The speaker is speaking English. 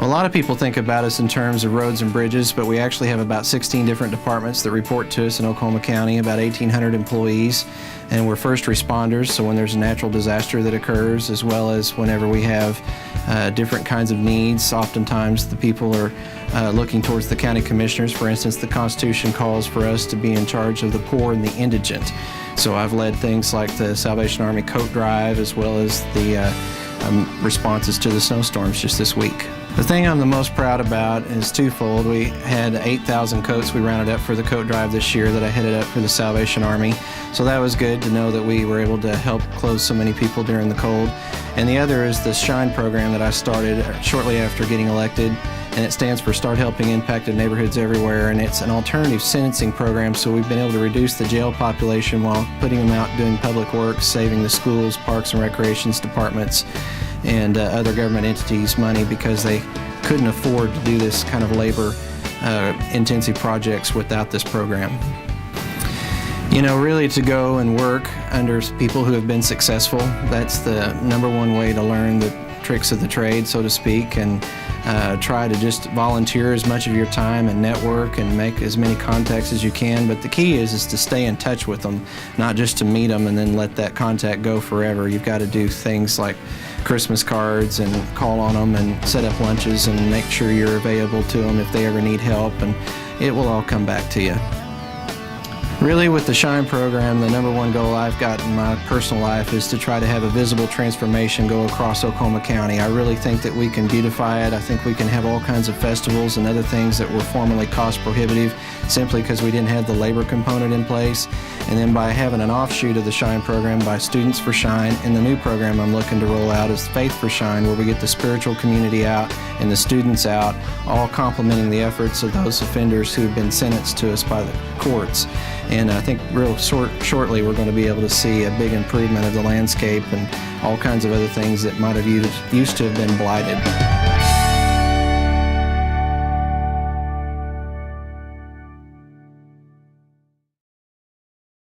Well, a lot of people think about us in terms of roads and bridges, but we actually have about 16 different departments that report to us in Oklahoma County, about 1,800 employees, and we're first responders, so when there's a natural disaster that occurs, as well as whenever we have different kinds of needs. Oftentimes the people are looking towards the county commissioners. For instance, the Constitution calls for us to be in charge of the poor and the indigent. So I've led things like the Salvation Army coat drive, as well as the responses to the snowstorms just this week. The thing I'm the most proud about is twofold. We had 8,000 coats we rounded up for the coat drive this year that I headed up for the Salvation Army. So that was good to know that we were able to help clothe so many people during the cold. And the other is the SHINE program that I started shortly after getting elected, and it stands for Start Helping Impacted Neighborhoods Everywhere, and it's an alternative sentencing program, so we've been able to reduce the jail population while putting them out doing public work, saving the schools, parks and recreations departments, and other government entities money because they couldn't afford to do this kind of labor intensive projects without this program. You know, really to go and work under people who have been successful, that's the #1 way to learn the tricks of the trade, so to speak, and try to just volunteer as much of your time and network and make as many contacts as you can. But the key is to stay in touch with them, not just to meet them and then let that contact go forever. You've got to do things like Christmas cards and call on them and set up lunches and make sure you're available to them if they ever need help, and it will all come back to you. Really, with the SHINE program, the #1 goal I've got in my personal life is to try to have a visible transformation go across Oklahoma County. I really think that we can beautify it. I think we can have all kinds of festivals and other things that were formerly cost prohibitive simply because we didn't have the labor component in place. And then by having an offshoot of the SHINE program by Students for SHINE, and the new program I'm looking to roll out is Faith for SHINE, where we get the spiritual community out and the students out, all complementing the efforts of those offenders who have been sentenced to us by the courts. And I think real shortly we're going to be able to see a big improvement of the landscape and all kinds of other things that might have used to have been blighted.